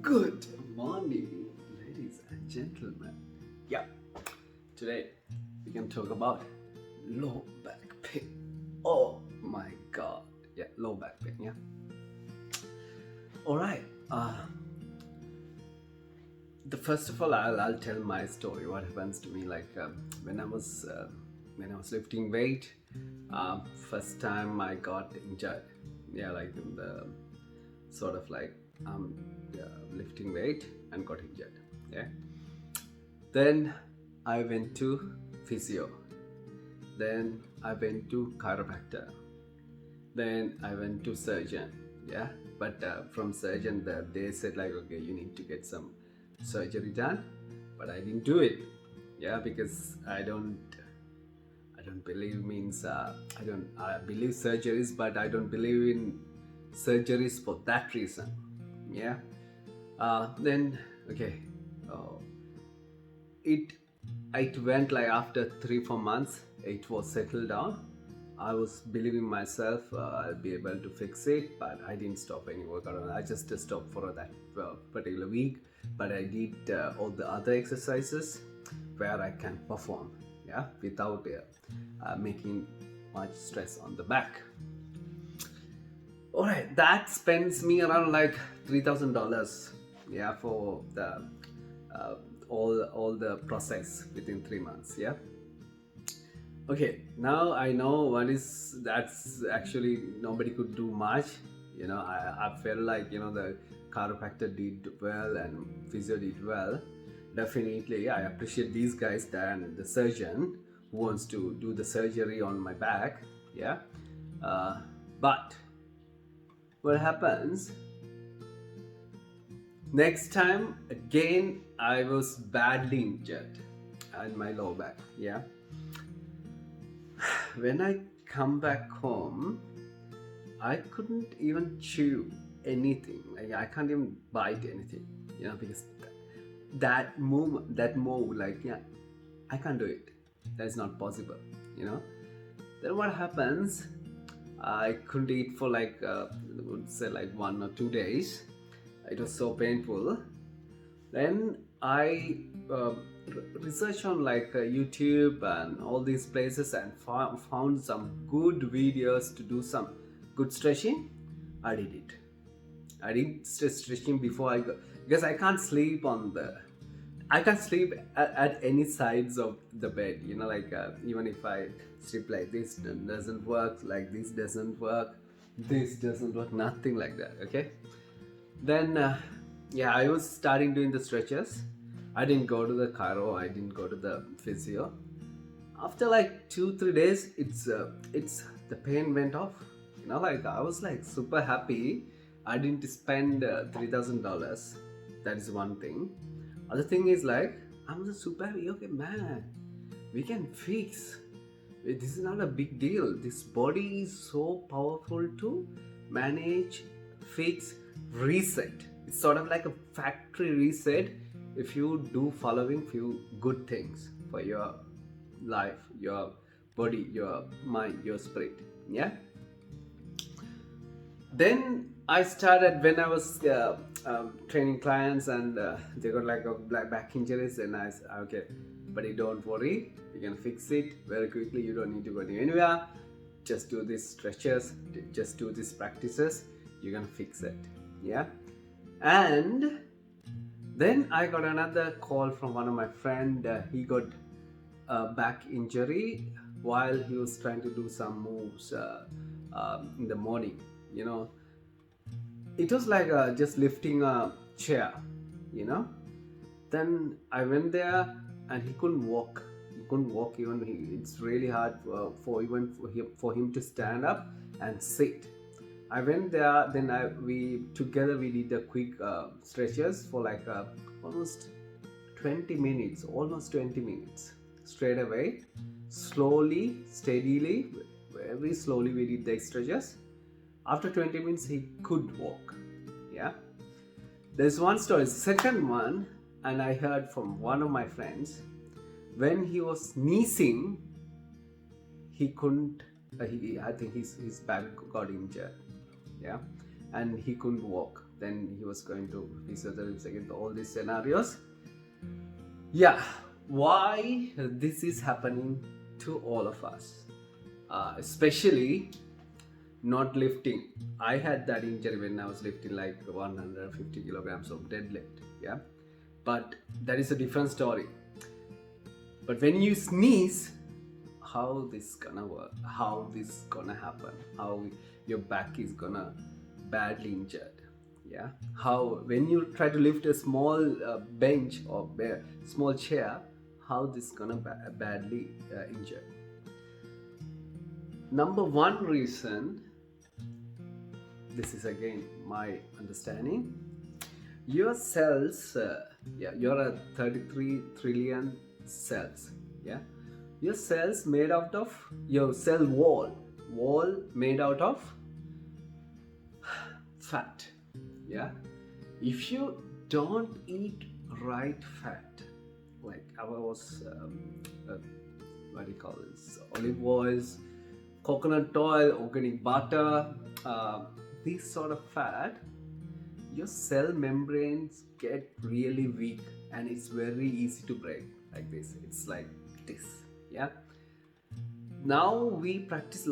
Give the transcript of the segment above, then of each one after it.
Good morning, ladies and gentlemen. Yeah, today we can talk about low back pain. Oh my god. Yeah, low back pain. Yeah. All right. The first of all, I'll tell my story. What happens to me? Like when I was lifting weight, first time I got injured. Yeah, like in the sort of like yeah, lifting weight and got injured. Yeah. Then I went to physio. Then I went to chiropractor. Then I went to surgeon. Yeah. But from surgeon, they said like, okay, you need to get some surgery done. But I didn't do it. Yeah, because I don't believe means I believe surgeries, but I don't believe in surgeries for that reason. Yeah. Then okay, uh, it it went like after 3-4 months, it was settled down. I was believing myself I'll be able to fix it, but I didn't stop any workout. I just stopped for that particular week, but I did all the other exercises where I can perform, yeah, without making much stress on the back. All right, that spends me around like $3,000, yeah, for the uh, all the process within 3 months, yeah. Okay, now I know what is that's actually nobody could do much. I felt like the chiropractor did well and physio did well. Definitely, I appreciate these guys than the surgeon who wants to do the surgery on my back. Yeah, but what happens next time? Again, I was badly injured in my lower back. Yeah, when I come back home, I couldn't even chew anything. Like I can't even bite anything, because that move, like yeah, I can't do it. That's not possible, you know. Then what happens? I couldn't eat for like would say like 1 or 2 days. It was so painful. Then I researched on like YouTube and all these places and found some good videos to do some good stretching. I did it. I did stretching before I go because I can't sleep at any sides of the bed. Like even if I sleep like this doesn't work, like this doesn't work, nothing like that. Okay. Then yeah, I was starting doing the stretches. I didn't go to the chiro, I didn't go to the physio. After like 2-3 days, it's the pain went off. Like I was like super happy. I didn't spend $3,000. That is one thing. Other thing is like I'm just super happy. Okay, man, we can fix. This is not a big deal. This body is so powerful to manage, fix, reset. It's sort of like a factory reset if you do following few good things for your life, your body, your mind, your spirit. Yeah. Then I started when I was training clients and they got like a back injuries, and I said, okay, buddy, don't worry, you can fix it very quickly. You don't need to go anywhere. Just do these stretches, just do these practices. You can fix it. Yeah. And then I got another call from one of my friend. He got a back injury while he was trying to do some moves in the morning. It was like just lifting a chair. you know then I went there and he couldn't walk. Even it's really hard for him to stand up and sit. I went there, then we did a quick stretches for like almost 20 minutes, straight away, slowly, steadily, very slowly we did the stretches. After 20 minutes he could walk. Yeah. There's one story, second one, and I heard from one of my friends when he was sneezing, he couldn't. I think his back got injured. Yeah, and he couldn't walk. then he was going to physiotherapy again, all these scenarios. Yeah, why this is happening to all of us, especially not lifting. I had that injury when I was lifting like 150 kilograms of deadlift, yeah, but that is a different story. But when you sneeze, how this gonna work, how this gonna happen, how your back is gonna badly injured, yeah, how when you try to lift a small bench or small chair, how this gonna badly injured. Number one reason, this is again my understanding, your cells, you're a 33 trillion cells, yeah, your cells made out of, your cell wall made out of fat, yeah. If you don't eat right fat, like I was what do you call this, olive oils, coconut oil, organic butter, this sort of fat, your cell membranes get really weak and it's very easy to break like this. It's like this, yeah. Now we practice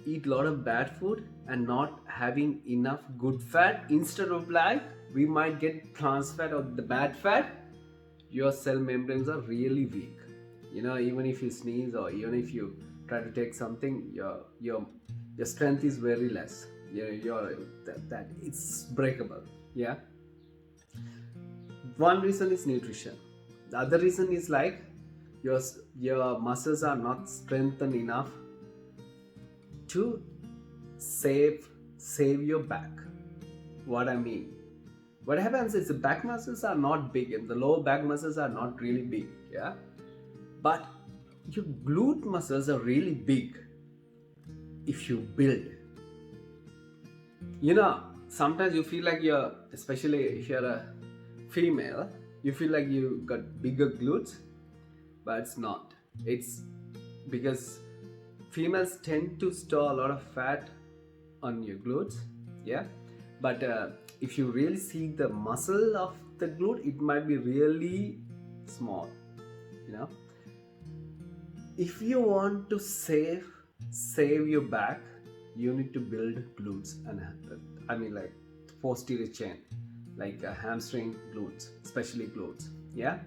eat a lot of bad food and not having enough good fat. Instead of like, we might get trans fat or the bad fat, your cell membranes are really weak. You know, even if you sneeze or even if you try to take something, your strength is very less. That it's breakable, yeah. One reason is nutrition. The other reason is like your muscles are not strengthened enough to save your back. What I mean, what happens is the back muscles are not big and the lower back muscles are not really big, yeah, but your glute muscles are really big if you build. You know, sometimes you feel like you're, especially if you're a female, you feel like you got bigger glutes, but it's not. It's because females tend to store a lot of fat on your glutes, yeah, but if you really see the muscle of the glute, it might be really small, you know. If you want to save your back, you need to build glutes and I mean like posterior chain, like hamstring glutes, especially glutes, yeah.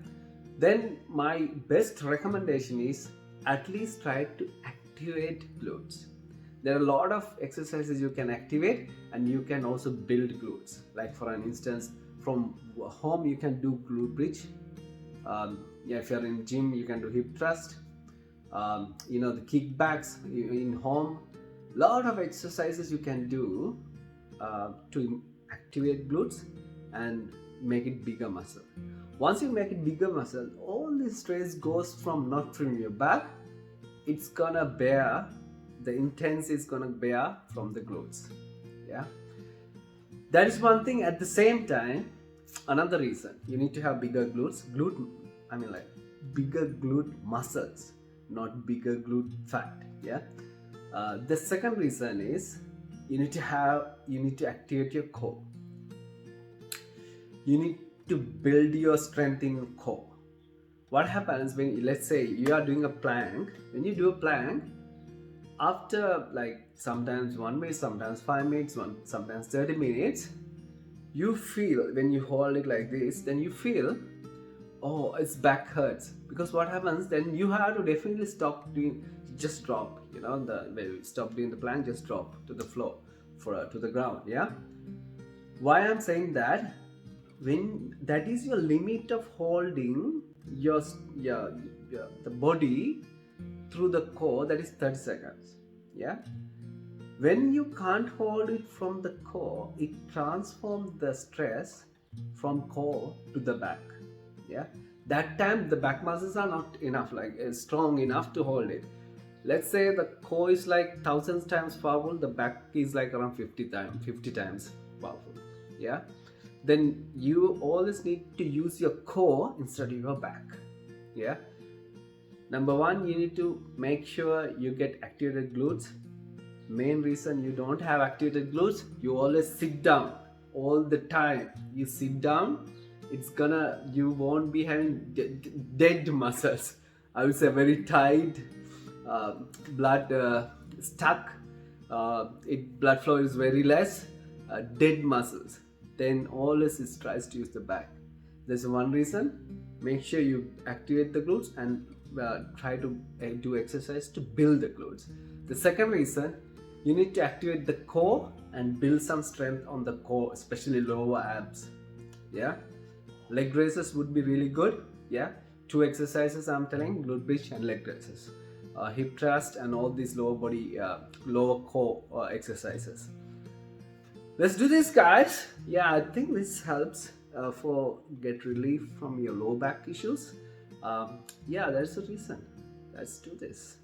Then my best recommendation is at least try to activate glutes. There are a lot of exercises you can activate and you can also build glutes. Like for an instance, from home you can do glute bridge. Yeah, if you're in gym, you can do hip thrust. You know, the kickbacks in home. Lot of exercises you can do to activate glutes and make it bigger muscle. Once you make it bigger muscle, all the stress goes not from your back. It's gonna bear, the intense is gonna bear from the glutes, yeah. That is one thing. At the same time, another reason you need to have bigger glutes, I mean like bigger glute muscles, not bigger glute fat, yeah. The second reason is you need to activate your core. You need to build your strength in your core. What happens when, let's say you are doing a plank, when you do a plank, after like sometimes 1 minute, sometimes 5 minutes, sometimes 30 minutes, you feel, when you hold it like this, then you feel, oh, its back hurts. Because what happens, then you have to definitely stop doing, just drop, you know, stop doing the plank, just drop to the floor, to the ground, yeah. Why I'm saying that, when that is your limit of holding the body through the core, that is 30 seconds, yeah. When you can't hold it from the core, it transforms the stress from core to the back, yeah. That time the back muscles are not enough, like strong enough to hold it. Let's say the core is like 1,000 times powerful, the back is like around 50 times powerful, yeah. Then you always need to use your core instead of your back, yeah. Number one, you need to make sure you get activated glutes. Main reason you don't have activated glutes, you always sit down. all the time you sit down, you won't be having dead muscles. I would say very tight, blood stuck, blood flow is very less, dead muscles. Then always it tries to use the back. There's one reason. Make sure you activate the glutes and try to do exercise to build the glutes. The second reason, you need to activate the core and build some strength on the core, especially lower abs. Yeah, leg raises would be really good. Yeah, 2 exercises I'm telling: glute bridge and leg raises, hip thrust, and all these lower body, lower core exercises. Let's do this, guys. Yeah, I think this helps for get relief from your low back issues. Yeah, that's the reason. Let's do this.